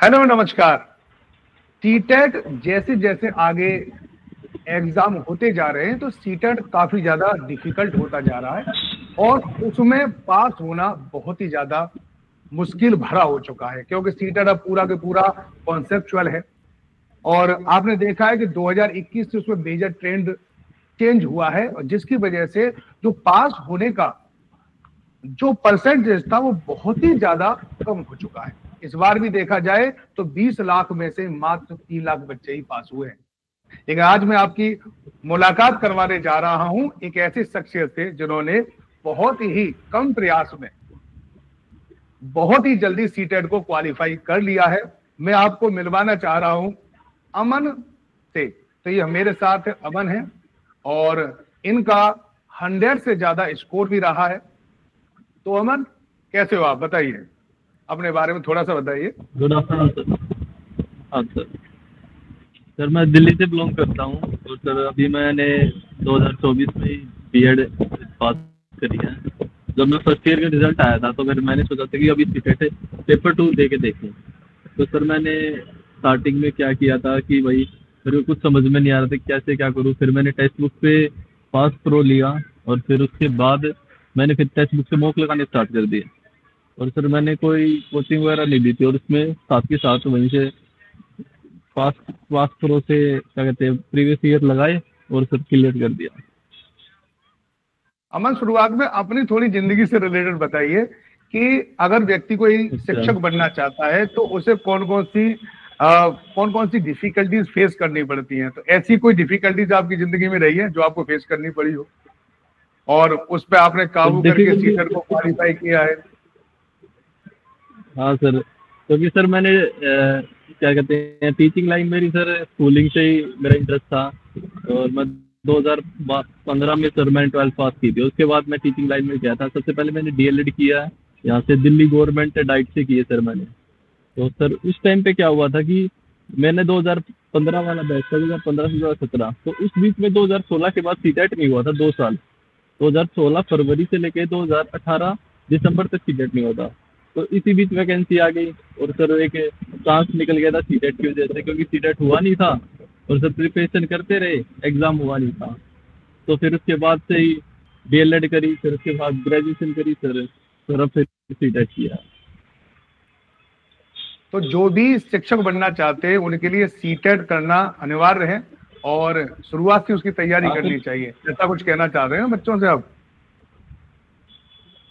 Hello नमस्कार। CTET जैसे जैसे आगे एग्जाम होते जा रहे हैं तो सीटेट काफी ज्यादा डिफिकल्ट होता जा रहा है और उसमें पास होना बहुत ही ज्यादा मुश्किल भरा हो चुका है, क्योंकि सीटेट अब पूरा के पूरा कॉन्सेप्चुअल है। और आपने देखा है कि 2021 से उसमें मेजर ट्रेंड चेंज हुआ है, और जिसकी वजह से जो पास होने का जो परसेंटेज था वो बहुत ही ज्यादा कम हो चुका है। इस बार भी देखा जाए तो 20 लाख में से मात्र 3 लाख बच्चे ही पास हुए हैं। लेकिन आज मैं आपकी मुलाकात करवाने जा रहा हूं एक ऐसी शख्सियत से जिन्होंने बहुत ही कम प्रयास में बहुत ही जल्दी सीटेट को क्वालिफाई कर लिया है। मैं आपको मिलवाना चाह रहा हूं अमन से। तो ये मेरे साथ अमन है और इनका 100 से ज्यादा स्कोर भी रहा है। तो अमन, कैसे हो आप? बताइए, अपने बारे में थोड़ा सा बताइए। Good afternoon sir. हाँ सर। सर मैं दिल्ली से बिलोंग करता हूँ और सर अभी मैंने 2024 में ही बीएड पास करी है। जब मैं फर्स्ट ईयर का रिजल्ट आया था तो मैंने सोचा था कि अभी सीटेट पेपर 2 दे के देखें। तो सर मैंने स्टार्टिंग में क्या किया था कि भाई मेरे को कुछ समझ में नहीं आ रहा था कैसे क्या करूँ। फिर मैंने टेक्स्ट बुक पे पास प्रो लिया और फिर उसके बाद मैंने फिर टेक्स्ट बुक से मॉक लगाने स्टार्ट कर दिए। और सर मैंने कोई कोचिंग वगैरह नहीं ली थी और उसमें साथ के साथ वहीं से पास पास प्रो से क्या कहते हैं प्रीवियस ईयर लगाए और सर क्लियर कर दिया। अमन, शुरुआत में अपनी थोड़ी जिंदगी से रिलेटेड बताइए कि अगर व्यक्ति कोई अच्छा। शिक्षक बनना चाहता है तो उसे कौन कौन सी डिफिकल्टीज फेस करनी पड़ती हैं। तो ऐसी कोई डिफिकल्टीज आपकी जिंदगी में रही है जो आपको फेस करनी पड़ी हो और उस पर आपने सर काबू करके डिफिकल्टी। सीटेट को क्वालिफाई किया है? हाँ सर, क्योंकि सर मैंने क्या कहते हैं टीचिंग लाइन मेरी सर स्कूलिंग से ही मेरा इंटरेस्ट था। और मैं 2015 में सर मैंने 12th पास की थी। उसके बाद मैं टीचिंग लाइन में गया था। सबसे पहले मैंने डीएलएड किया है यहाँ से दिल्ली गवर्नमेंट डाइट से किए सर मैंने। तो सर उस टाइम पे क्या हुआ था कि मैंने 2015 वाला बैच था, 2015 से 2017। तो उस बीच में 2016 के बाद सीटेट नहीं हुआ था 2 साल। 2016 फरवरी से लेके 2018 दिसंबर तक सीटेट नहीं होता। तो इसी बीच वैकेंसी आ गई और सर एक चांस निकल गया था सीटेट की वजह से, क्योंकि सीटेट हुआ नहीं था और सर प्रिपरेशन करते रहे, एग्ज़ाम हुआ नहीं था। तो फिर उसके बाद से ही डीएलएड करी, फिर उसके बाद ग्रेजुएशन करी सर अब फिर सीटेट किया। तो जो भी शिक्षक बनना चाहते हैं उनके लिए सीटेट करना अनिवार्य है और शुरुआत से उसकी तैयारी हाँ करनी सर। चाहिए, ऐसा कुछ कहना चाह रहे हैं बच्चों से आप?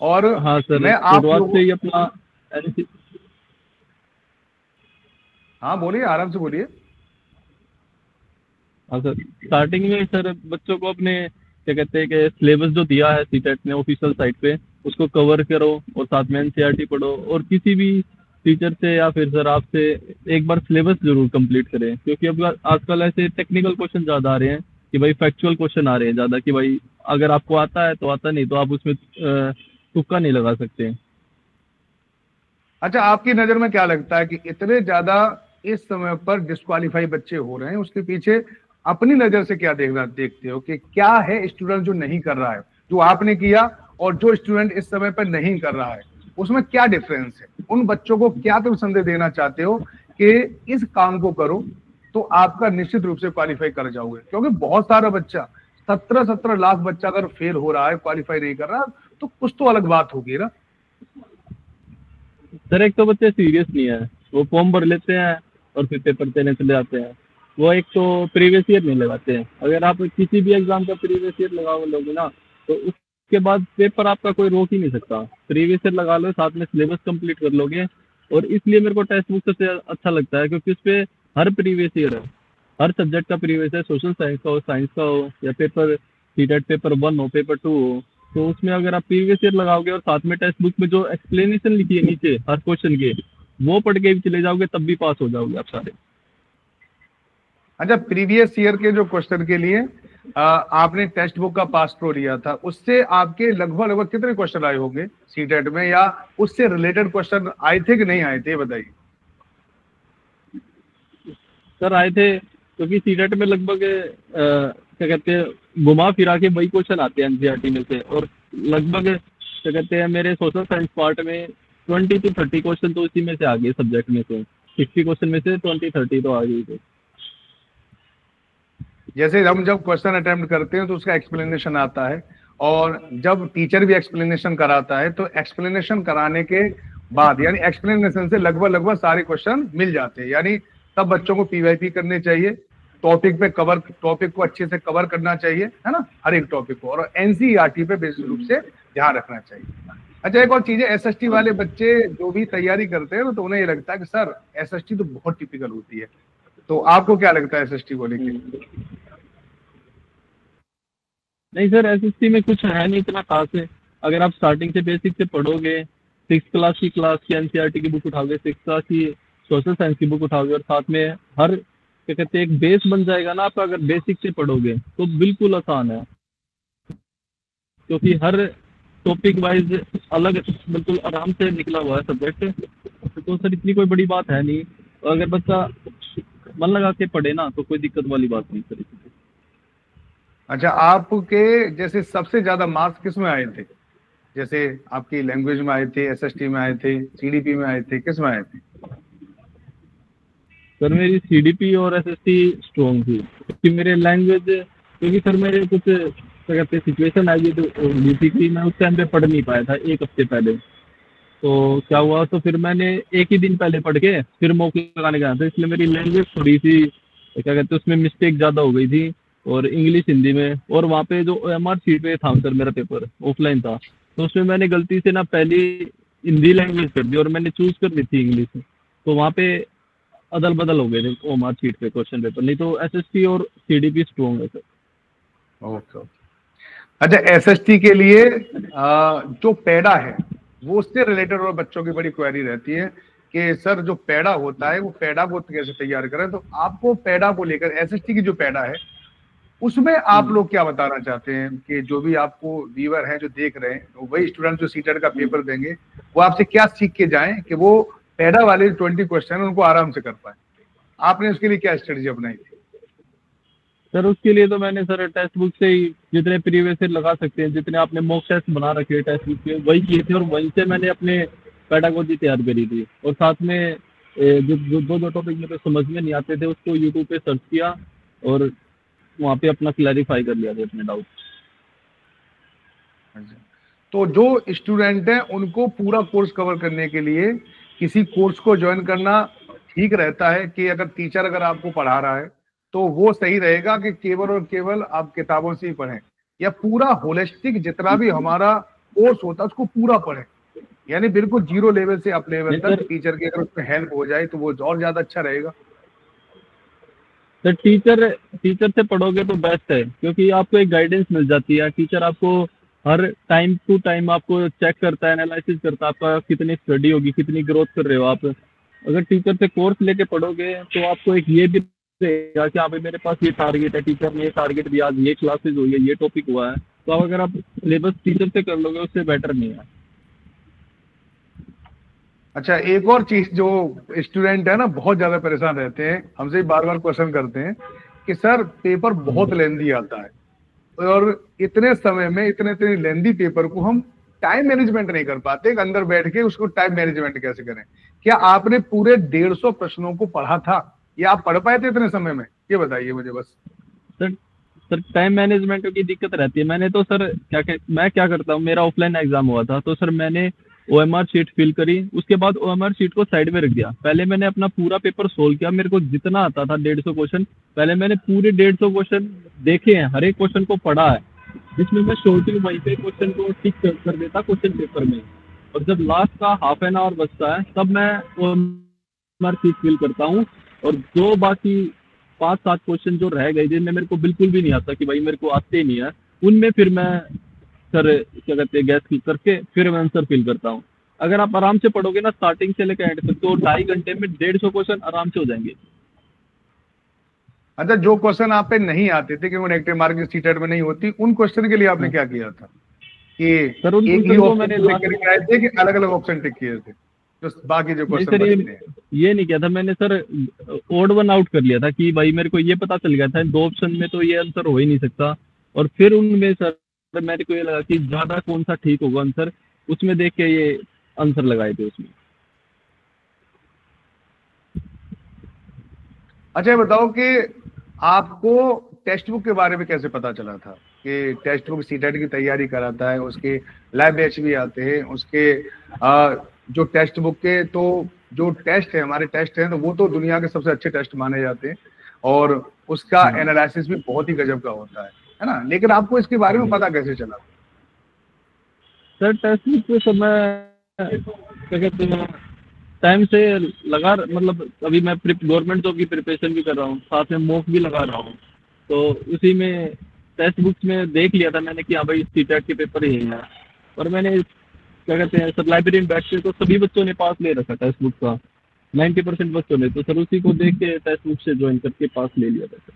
और हाँ सर, मैं आप शुरुआत लोगों से ही अपना हाँ बोलिए, आराम से बोलिए। हाँ सर, स्टार्टिंग में सर बच्चों को अपने क्या कहते हैं कि सिलेबस जो दिया है सीटेट ने ऑफिशियल साइट पे उसको कवर करो और साथ में एनसीईआरटी पढ़ो और किसी भी टीचर से या फिर सर आपसे एक बार सिलेबस जरूर कंप्लीट करें, क्योंकि अब आजकल ऐसे टेक्निकल क्वेश्चन ज़्यादा आ रहे हैं कि भाई फैक्चुअल क्वेश्चन आ रहे हैं ज़्यादा कि भाई अगर आपको आता है तो आता, नहीं तो आप उसमें तुक्का नहीं लगा सकते। अच्छा, आपकी नजर में क्या लगता है कि इतने ज्यादा इस समय पर डिस्क्वालीफाई बच्चे हो रहे हैं, उसके पीछे अपनी नजर से क्या देखते हो कि क्या है स्टूडेंट जो नहीं कर रहा है जो आपने किया, और जो स्टूडेंट इस समय पर नहीं कर रहा है उसमें क्या डिफरेंस है? उन बच्चों को क्या तुम संदेश देना चाहते हो कि इस काम को करो तो आपका निश्चित रूप से क्वालिफाई कर जाओगे? क्योंकि बहुत सारा बच्चा, 17-17 लाख बच्चा अगर फेल हो रहा है, क्वालिफाई नहीं कर रहा, तो कुछ तो अलग बात होगी ना। सर एक तो बच्चे सीरियस नहीं है, वो फॉर्म भर लेते हैं और फिर पेपर देने चले जाते हैं। वो एक तो प्रीवियस ईयर नहीं लगाते हैं। अगर आप किसी भी एग्जाम का प्रीवियस ईयर लगा लोगे ना तो उसके बाद पेपर आपका कोई रोक ही नहीं सकता। प्रीवियस ईयर लगा लो, साथ में सिलेबस कंप्लीट कर लोगे। और इसलिए मेरे को टेक्स्ट बुक सबसे अच्छा लगता है, क्योंकि उस पर हर प्रीवियस ईयर है, हर सब्जेक्ट का प्रीवियस है, सोशल साइंस का हो, साइंस का हो, या पेपर सीटेट पेपर 1 हो, पेपर 2 हो। तो उसमें अगर आप प्रीवियस ईयर लगाओगे और साथ में टेक्स्ट बुक में जो एक्सप्लेनेशन लिखी है नीचे हर क्वेश्चन के, वो पढ़ के भी चले जाओगे तब भी पास हो जाओगे आप सारे। अच्छा, प्रीवियस ईयर के जो क्वेश्चन के लिए आपने टेक्स्ट बुक का पास प्रो लिया था, उससे आपके लगभग लगभग कितने क्वेश्चन आए होंगे सीटेट में, या उससे रिलेटेड क्वेश्चन आए थे कि नहीं आए थे, बताइए। सर आए थे, क्योंकि सीटेट में लगभग क्या कहते हैं घुमा फिरा के वही क्वेश्चन आते हैं एनसीईआरटी में से। और लगभग क्या कहते हैं मेरे सोशल साइंस पार्ट में 20 to 30 क्वेश्चन तो इसी में से आ गए सब्जेक्ट में से। 60 क्वेश्चन में से 20-30 तो आ गई थे। जैसे हम जब क्वेश्चन अटेम्प्ट करते हैं तो उसका एक्सप्लेनेशन आता है, और जब टीचर भी एक्सप्लेनेशन कराता है तो एक्सप्लेनेशन कराने के बाद यानी एक्सप्लेनेशन से लगभग लगभग सारे क्वेश्चन मिल जाते हैं। यानी तब बच्चों को पीवाईपी करनी चाहिए, टॉपिक को अच्छे से कवर करना चाहिए, है ना, हर एक टॉपिक को, और एनसीईआरटी पे बेसिक रूप से ध्यान रखना चाहिए। अच्छा, एक और चीज है, एसएसटी वाले बच्चे जो भी तैयारी करते हैं तो उन्हें ये लगता है कि सर एसएसटी तो बहुत टिपिकल होती है, तो आपको क्या लगता है एसएसटी को लेके? नहीं सर, एसएसटी में कुछ है नहीं इतना खास है। अगर आप स्टार्टिंग से बेसिक से पढ़ोगे, 6th क्लास की एनसीईआरटी की बुक उठाओगे, 6th क्लास की सोशल साइंस की बुक उठाओगे, और साथ में हर क्या कहते हैं एक बेस बन जाएगा ना आपका। अगर बेसिक से पढ़ोगे तो बिल्कुल आसान है, क्योंकि हर टॉपिक वाइज अलग बिल्कुल आराम से निकला हुआ है सब्जेक्ट। तो सर इतनी कोई बड़ी बात है नहीं, और अगर बच्चा मन लगा के पढ़े ना तो कोई दिक्कत वाली बात नहीं सर। अच्छा, आपके जैसे सबसे ज्यादा मार्क्स किस में आए थे? जैसे आपकी लैंग्वेज में आए थे, एसएसटी में आए थे, सीडीपी में आए थे, किस में आए थे? सर मेरी सीडीपी और एसएसटी स्ट्रॉन्ग थी, क्योंकि मेरे लैंग्वेज, क्योंकि सर मेरे कुछ क्या कहते हैं सिचुएशन आई तो ड्यूटी की, मैं उस टाइम पे पढ़ नहीं पाया था 1 हफ्ते पहले। तो क्या हुआ, तो फिर मैंने एक ही दिन पहले पढ़ के फिर मॉक लगाने गया था, इसलिए मेरी लैंग्वेज थोड़ी सी क्या कहते हैं उसमें मिस्टेक ज़्यादा हो गई थी, और इंग्लिश हिंदी में। और वहाँ पे जो ओएमआर शीट पे था सर, मेरा पेपर ऑफलाइन था, तो उसमें मैंने गलती से ना पहली हिंदी लैंग्वेज कर दी और मैंने चूज कर दी थी इंग्लिश, तो वहाँ पे अदल बदल हो गए थे ओएमआर शीट पे क्वेश्चन पेपर। नहीं तो एसएसटी और सीडीपी स्ट्रॉन्ग है सर। Okay okay. अच्छा, एसएसटी के लिए जो पैडा है वो उससे रिलेटेड और बच्चों की बड़ी क्वेरी रहती है कि सर जो पैडा होता है वो पैडा को कैसे तैयार करें, तो आपको पैडा को लेकर एसएसटी की जो पैडा है उसमें आप लोग क्या बताना चाहते हैं कि जो भी आपको व्यूअर हैं जो देख रहे हैं, तो वही स्टूडेंट जो सीटेट का पेपर देंगे वो आपसे क्या सीख के जाएं कि वो पैडा वाले 20 क्वेश्चन उनको आराम से कर पाए? आपने उसके लिए क्या स्ट्रेटेजी अपनाई थी? सर उसके लिए तो मैंने सर टेक्स्ट बुक से ही जितने प्रीवियस ईयर लगा सकते हैं, जितने आपने मॉक टेस्ट बना रखे हैं टेक्स्ट बुक के, वही किए थे, और वहीं से मैंने अपने पेडागोजी तैयार करी थी। और साथ में जो दो टॉपिक मेरे समझ में नहीं आते थे उसको यूट्यूब पे सर्च किया और वहाँ पे अपना क्लैरिफाई कर लिया था अपने डाउट। तो जो स्टूडेंट हैं उनको पूरा कोर्स कवर करने के लिए किसी कोर्स को ज्वाइन करना ठीक रहता है कि अगर टीचर अगर आपको पढ़ा रहा है तो वो सही रहेगा कि केवल और केवल आप किताबों से ही पढ़ें, या पूरा होलिस्टिक जितना भी हमारा कोर्स होता है उसको पूरा पढ़ें, यानी बिल्कुल जीरो लेवल से अप लेवल तक टीचर की अगर उसमें हेल्प हो जाए तो वो और ज्यादा अच्छा रहेगा? सर टीचर से पढ़ोगे तो बेस्ट है, क्योंकि आपको एक गाइडेंस मिल जाती है। टीचर आपको हर टाइम टू टाइम आपको चेक करता है, एनालिसिस करता है आपका कितनी स्टडी होगी, कितनी ग्रोथ कर रहे हो आप। अगर टीचर से कोर्स लेके पढ़ोगे तो आपको एक ये भी रहेगा कि हाँ भाई मेरे पास ये टारगेट है, टीचर ने ये टारगेट दिया, ये क्लासेज हुई है, ये टॉपिक हुआ है। तो अगर आप सिलेबस टीचर से कर लोगे उससे बेटर नहीं है। अच्छा, एक और चीज जो स्टूडेंट है ना बहुत ज्यादा परेशान रहते हैं, हमसे बार बार क्वेश्चन करते हैं कि सर पेपर बहुत लेंदी आता है और इतने समय में इतने लेंदी पेपर को हम टाइम मैनेजमेंट नहीं कर पाते, अंदर बैठ के उसको टाइम मैनेजमेंट कैसे करें? क्या आपने पूरे 150 प्रश्नों को पढ़ा था या आप पढ़ पाए थे इतने समय में? ये बताइए मुझे बस। सर टाइम मैनेजमेंट की दिक्कत रहती है। मैंने तो सर मैं क्या करता हूँ, मेरा ऑफलाइन एग्जाम हुआ था तो सर मैंने ओएमआर शीट फिल करी, उसके बाद ओएमआर शीट को साइड में रख दिया। पहले मैंने अपना पूरा पेपर सोल्व किया, मेरे को जितना आता था 150 क्वेश्चन, पहले मैंने पूरे 150 क्वेश्चन देखे हैं, हर एक क्वेश्चन को पढ़ा है, जिसमें मैं शॉर्टिंग वहीं पे क्वेश्चन को टिक कर देता क्वेश्चन पेपर में। और जब लास्ट का हाफ एन आवर बचता है तब मैं ओएमआर शीट फिल करता हूँ, और जो बाकी 5-7 क्वेश्चन जो रह गए जिनमें मेरे को बिल्कुल भी नहीं आता कि भाई मेरे को आते ही नहीं है, उनमें फिर मैं सर क्या कहते हैं गैस क्लिक करके फिर मैं आंसर फिल करता हूँ। अगर आप आराम से पढ़ोगे ना स्टार्टिंग से लेकर एंड तक तो 2.5 घंटे में 150 क्वेश्चन आराम से हो जाएंगे। अच्छा, जो क्वेश्चन आप पे नहीं आते थे क्योंकि नेगेटिव मार्किंग सीटेट में नहीं होती, उन क्वेश्चन के लिए आपने क्या किया था कि सर उन एक ही को ऑप्शन मैंने टिक करके आए थे कि अलग अलग ऑप्शन टिक किए थे जो बाकी जो क्वेश्चन सर बचते हैं? ये नहीं किया था मैंने सर, ओड वन आउट कर लिया था कि भाई मेरे को ये पता चल गया था 2 ऑप्शन में तो ये आंसर हो ही नहीं सकता, और फिर उनमें सर मेरे को ये लगा कि ज्यादा कौन सा ठीक होगा आंसर, उसमें देख के ये आंसर लगाए थे उसमें। अच्छा ये बताओ कि आपको टेक्स्ट बुक के बारे में कैसे पता चला था कि टेक्स्ट बुक सीटेट की तैयारी कराता है, उसके लैब बैच भी आते हैं, उसके जो टेक्स्ट बुक के तो जो टेस्ट है, हमारे टेस्ट हैं, तो वो तो दुनिया के सबसे अच्छे टेस्ट माने जाते हैं और उसका हाँ एनालिसिस भी बहुत ही गजब का होता है ना। लेकिन आपको इसके बारे में जी पता कैसे चला? सर, टेस्ट बुक पे सब मैं क्या कहते हैं टाइम से लगा, मतलब अभी मैं गवर्नमेंट जॉब की प्रिपरेशन भी कर रहा हूँ, साथ में मॉक भी लगा रहा हूँ। तो उसी में टेक्स्ट बुक्स में देख लिया था मैंने कि हाँ भाई सीटेट के पेपर ही हैं। और मैंने क्या कहते हैं सब लाइब्रेरी में बैठते तो सभी बच्चों ने पास ले रखा टेक्स्ट बुक का, 90% बच्चों ने, तो सर उसी को देख के टेक्स्ट बुक से ज्वाइन करके पास ले लिया था सर।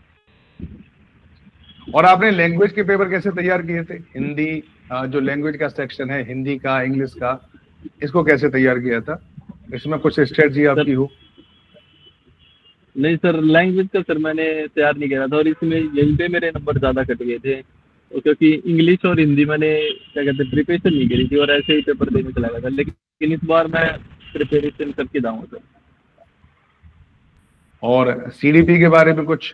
और आपने लैंग्वेज के पेपर कैसे तैयार किए थे? हिंदी जो लैंग्वेज का सेक्शन है, हिंदी का, इंग्लिश का, इसको कैसे तैयार किया था? इसमें कुछ स्ट्रेटजी सर आपकी हो? नहीं सर, लैंग्वेज का सर मैंने तैयार नहीं किया था, और इसमें यहीं पे मेरे नंबर ज़्यादा कट गए थे। तो क्योंकि इंग्लिश और हिंदी मैंने क्या कहते हैं प्रिपरेशन नहीं करी थी, और ऐसे ही पेपर देने चला गया था। लेकिन इस बार मैं प्रिपरेशन करके जाऊँगा सर। और सीडीपी के बारे में कुछ?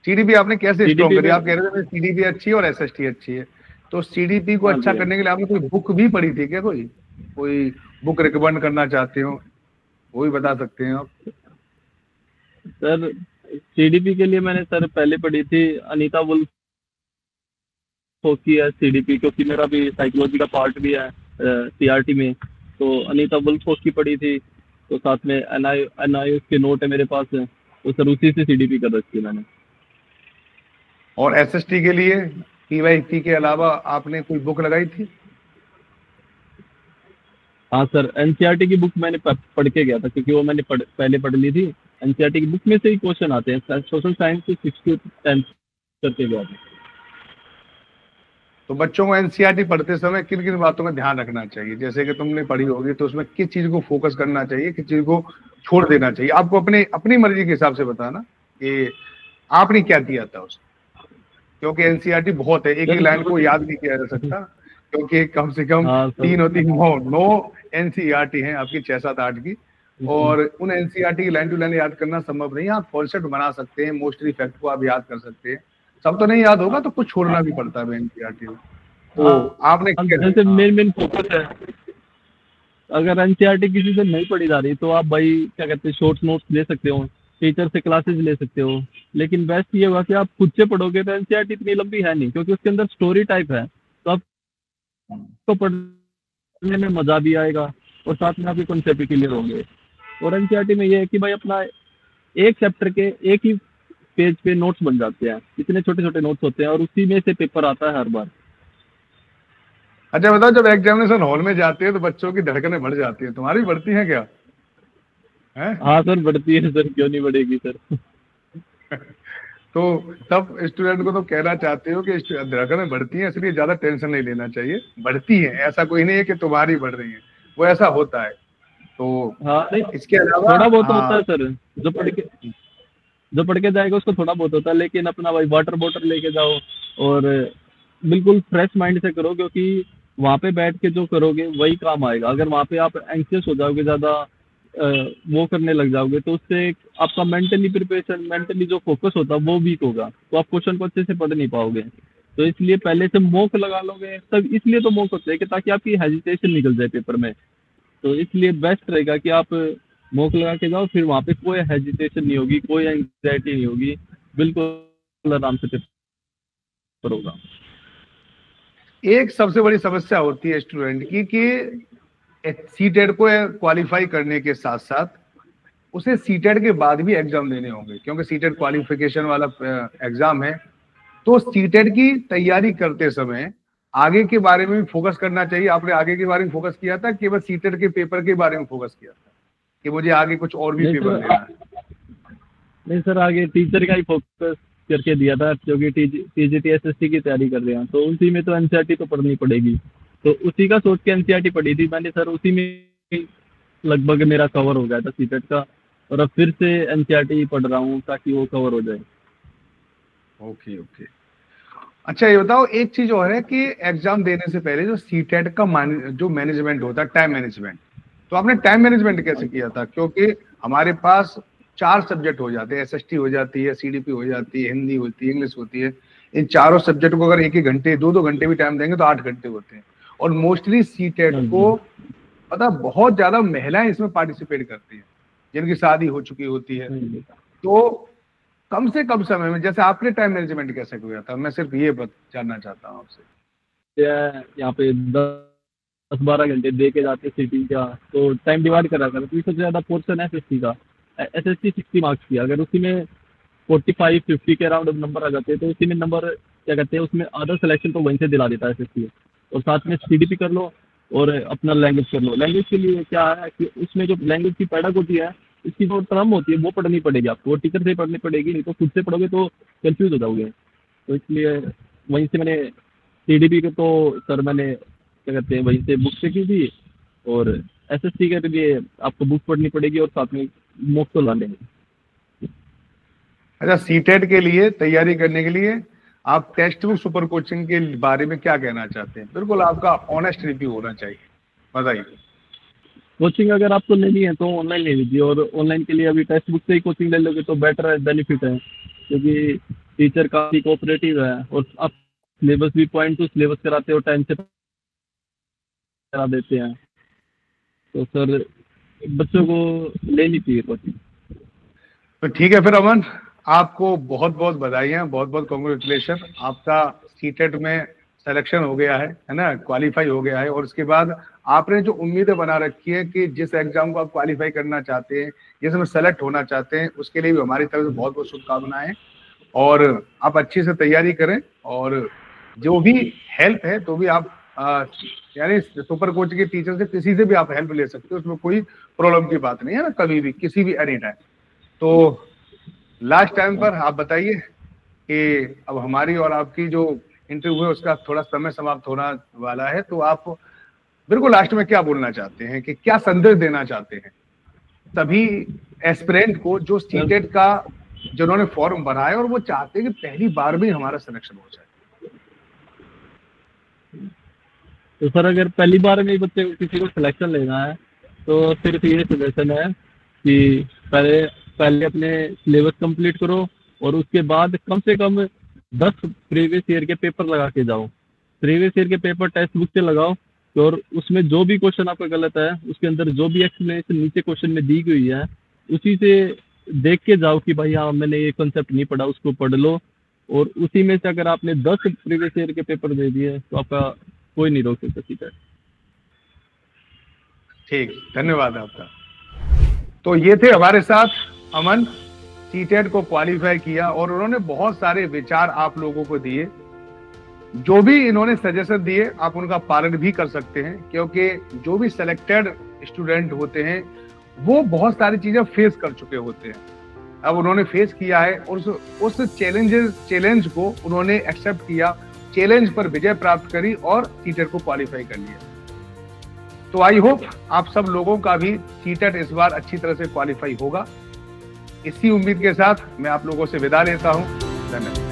सीडीपी आपने कैसे स्ट्रॉन्ग सीडीपी करी? में। आप कह रहे थे सीडीपी अच्छी है और एसएसटी अच्छी है, तो सीडीपी को हाँ अच्छा जी, हाँ करने जी। के लिए आपने कोई बुक भी पढ़ी थी क्या? कोई कोई बुक रिकमेंड करना चाहते हो, वो भी बता सकते हैं आप। सर सीडीपी के लिए मैंने सर पहले पढ़ी थी अनीता वुल्फ की है सीडीपी, क्योंकि मेरा भी साइकोलॉजी का पार्ट भी है सीआरटी में। तो अनीता वुल्फ की पढ़ी थी, तो साथ में एनआई के नोट है मेरे पास, तो सर उसी से सीडीपी कर रखी है मैंने। और एसएसटी के लिए पीवाईक्यू के अलावा आपने कोई बुक लगाई थी? हाँ सर, एनसीईआरटी की बुक मैंने पढ़ के गया था, क्योंकि वो मैंने पहले पढ़ ली थी। एनसीईआरटी की बुक में से ही क्वेश्चन आते हैं, सोशल साइंस के 6 to 10 करके गया था। तो बच्चों को एनसीईआरटी पढ़ते समय किन किन बातों का ध्यान रखना चाहिए? जैसे कि तुमने पढ़ी होगी, तो उसमें किस चीज को फोकस करना चाहिए, किस चीज को छोड़ देना चाहिए? आपको अपने अपनी मर्जी के हिसाब से बताना कि आपने क्या किया था उसमें, क्योंकि एनसीईआरटी बहुत है, एक एक सर लाइन को याद नहीं किया जा सकता, क्योंकि कम से कम हाँ सर। तीन होती 9 एनसीईआरटी हैं आपकी, 6 7 8 की। और उन एनसीईआरटी की लाइन टू लाइन याद करना संभव नहीं है। आप कॉन्सेप्ट बना सकते हैं, मोस्टली फैक्ट को आप याद कर सकते हैं, सब तो नहीं याद होगा, तो कुछ छोड़ना भी पड़ता है एनसीईआरटी में। तो आपने हाँ, क्या? जैसे हाँ, मेन मेन फोकस है। अगर एनसीईआरटी किसी से नहीं पढ़ी जा रही, तो आप भाई क्या कहते हैं शॉर्ट नोट्स ले सकते हो, टीचर से क्लासेस ले सकते हो। लेकिन बेस्ट ये होगा कि आप खुद से पढ़ोगे, तो एनसीईआरटी इतनी लंबी है नहीं, क्योंकि उसके अंदर स्टोरी टाइप है, तो आपको पढ़ने में मजा भी आएगा, और साथ में आपके कॉन्सेप्ट भी क्लियर होंगे। और एनसीईआरटी में ये है कि भाई अपना एक चैप्टर के एक ही पेज पे नोट्स बन जाते हैं, इतने छोटे छोटे नोट्स होते हैं, और उसी में से पेपर आता है हर बार। अच्छा बताओ, जब एग्जामिनेशन हॉल में जाते हैं तो बच्चों की धड़कनें बढ़ जाती हैं, तुम्हारी बढ़ती हैं क्या? हैं? हाँ सर, बढ़ती है सर, क्यों नहीं बढ़ेगी सर। तो तब स्टूडेंट को तो कहना चाहते हो कि धड़कनें बढ़ती हैं, इसलिए ज्यादा टेंशन नहीं लेना चाहिए, बढ़ती है, ऐसा कोई नहीं है कि तुम्हारी बढ़ रही है, वो ऐसा होता है। तो हाँ नहीं, इसके अलावा थोड़ा बहुत तो होता हाँ, है सर, जो पढ़ के जाएगा उसको थोड़ा बहुत होता है। लेकिन अपना भाई वाटर बॉटल लेके जाओ, और बिल्कुल फ्रेश माइंड से करो, क्योंकि वहाँ पे बैठ के जो करोगे वही काम आएगा। अगर वहाँ पे आप एंक्सियस हो जाओगे, ज़्यादा वो करने लग जाओगे, तो उससे आपका मेंटली प्रिपरेशन, मेंटली जो फोकस होता है वो वीक होगा, तो आप क्वेश्चन को अच्छे से पढ़ नहीं पाओगे। तो इसलिए पहले से मॉक लगा लोगे तब, इसलिए तो मॉक होते हैं कि ताकि आपकी हेजिटेशन निकल जाए पेपर में। तो इसलिए बेस्ट रहेगा कि आप मॉक लगा के जाओ, फिर वहाँ पे कोई हेजिटेशन नहीं होगी, कोई एंग्जाइटी नहीं होगी, बिल्कुल आराम से पेपर होगा। एक सबसे बड़ी समस्या होती है स्टूडेंट की कि सीटेट को क्वालिफाई करने के साथ साथ उसे सीटेट के बाद भी एग्जाम देने होंगे, क्योंकि सीटेट क्वालिफिकेशन वाला एग्जाम है। तो सीटेट की तैयारी करते समय आगे के बारे में भी फोकस करना चाहिए। आपने आगे के बारे में फोकस किया था कि बस सीटेट के पेपर के बारे में फोकस किया था कि मुझे आगे कुछ और भी नहीं पेपर सर, देना है? नहीं सर, आगे टीचर का ही फोकस करके दिया था, क्योंकि टीजीटी एसएसटी की तैयारी कर रहे हैं, तो उसी में तो एनसीईआरटी तो पढ़नी पड़ेगी। तो उसी का सोच के एनसीईआरटी पढ़ी थी मैंने सर, उसी में लगभग मेरा कवर हो गया था सीटेट का, और अब फिर से एनसीईआरटी पढ़ रहा हूँ ताकि वो कवर हो जाए। Okay okay. अच्छा ये बताओ, एक चीज और है कि एग्जाम देने से पहले जो सीटेट का जो मैनेजमेंट होता है, टाइम मैनेजमेंट, तो आपने टाइम मैनेजमेंट कैसे किया था? क्योंकि हमारे पास 4 सब्जेक्ट हो जाते हैं, एसएसटी हो जाती है, सीडीपी हो जाती है, हिंदी होती है, इंग्लिश होती है। इन चारों सब्जेक्ट को अगर 1-1 घंटे 2-2 घंटे भी टाइम देंगे तो 8 घंटे होते हैं। और मोस्टली सीटेट को पता बहुत ज्यादा महिलाएं इसमें पार्टिसिपेट करती हैं जिनकी शादी हो चुकी होती है। तो कम से कम समय में, जैसे आपने टाइम मैनेजमेंट कैसे किया था, मैं सिर्फ ये जानना चाहता हूँ आपसे। यहाँ पे 10-12 घंटे दे के जाते सिटी का, तो टाइम डिवाइड करा कर, सबसे ज्यादा पोर्शन है एसएसटी का। एसएसटी 60 मार्क्स की, अगर उसी में 45-50 के अराउंड नंबर आ जाते हैं तो उसी में नंबर क्या कहते हैं, उसमें आधा सिलेक्शन तो वहीं से दिला देता है एसएसटी। और साथ में सीडीपी कर लो और अपना लैंग्वेज कर लो। लैंग्वेज के लिए क्या है कि उसमें जो लैंग्वेज की पैडागोजी है, इसकी जो टर्म होती है वो पढ़नी पड़ेगी आपको, वो टीचर से पढ़नी पड़ेगी, नहीं तो खुद से पढ़ोगे तो कंफ्यूज हो जाओगे। तो इसलिए वहीं से मैंने सीडीपी को तो सर मैंने क्या कहते हैं वहीं से बुक से की थी, और एसएसटी के लिए आपको बुक पढ़नी पड़ेगी और साथ में मॉक तो ला लेंगे। अच्छा, सीटेट के लिए तैयारी करने के लिए आप टेक्स्ट बुक सुपर कोचिंग के बारे में क्या कहना चाहते हैं? बिल्कुल आपका ऑनेस्ट रिव्यू होना चाहिए, बताइए। कोचिंग अगर आपको लेनी है तो ऑनलाइन ले लीजिए, और ऑनलाइन के लिए अभी टेक्स्ट बुक से ही कोचिंग ले लोगे तो बेटर है, बेनिफिट है, क्योंकि टीचर काफ़ी कोऑपरेटिव है और आप सिलेबस भी पॉइंट टू सिलेबस कराते हो, टाइम से करा देते हैं। तो सर बच्चों को लेनी चाहिए कोचिंग। तो ठीक है फिर अमन, आपको बहुत बहुत बधाइयाँ, बहुत बहुत कॉन्ग्रेचुलेशन। आपका सीटेट में सिलेक्शन हो गया है ना, क्वालिफाई हो गया है। और उसके बाद आपने जो उम्मीदें बना रखी है कि जिस एग्जाम को आप क्वालिफाई करना चाहते हैं, जिसमें सेलेक्ट होना चाहते हैं, उसके लिए भी हमारी तरफ से बहुत बहुत शुभकामनाएं। और आप अच्छी से तैयारी करें, और जो भी हेल्प है तो भी आप यानी सुपर कोच के टीचर से किसी से भी आप हेल्प ले सकते हो, उसमें कोई प्रॉब्लम की बात नहीं है ना, कभी भी किसी भी एनी टाइम। तो लास्ट टाइम पर आप बताइए कि अब हमारी और आपकी जो इंटरव्यू है उसका थोड़ा समय समाप्त होना वाला है, तो आप बिल्कुल लास्ट में क्या बोलना चाहते हैं, कि क्या संदेश देना चाहते हैं सभी एस्पिरेंट को जो सीटेट का जिन्होंने फॉर्म भरा है और वो चाहते हैं कि पहली बार में हमारा सिलेक्शन हो जाए? तो सर अगर पहली बार में बच्चे को किसी को सिलेक्शन लेना है तो सिर्फ ये सजेशन है कि पहले अपने सिलेबस कंप्लीट करो, और उसके बाद कम से कम 10 प्रीवियस ईयर के पेपर लगा के जाओ। प्रीवियस ईयर के पेपर टेक्स्ट बुक से लगाओ, और उसमें जो भी क्वेश्चन आपका गलत है उसके अंदर जो भी एक्सप्लेनेशन नीचे क्वेश्चन में दी गई है उसी से देख के जाओ कि भाई हाँ मैंने ये कॉन्सेप्ट नहीं पढ़ा, उसको पढ़ लो। और उसी में से अगर आपने 10 प्रीवियस ईयर के पेपर दे दिए तो आपका कोई नहीं रोक सकता सीटेट। ठीक, धन्यवाद आपका। तो ये थे हमारे साथ अमन, सीटेट को क्वालिफाई किया, और उन्होंने बहुत सारे विचार आप लोगों को दिए। जो भी इन्होंने सजेशन दिए आप उनका पालन भी कर सकते हैं, क्योंकि जो भी सिलेक्टेड स्टूडेंट होते हैं वो बहुत सारी चीजें फेस कर चुके होते हैं। अब उन्होंने फेस किया है और उस चैलेंज को उन्होंने एक्सेप्ट किया, चैलेंज पर विजय प्राप्त करी और सीटेट को क्वालिफाई कर लिया। तो आई होप आप सब लोगों का भी सीटेट इस बार अच्छी तरह से क्वालिफाई होगा। इसी उम्मीद के साथ मैं आप लोगों से विदा लेता हूं। धन्यवाद।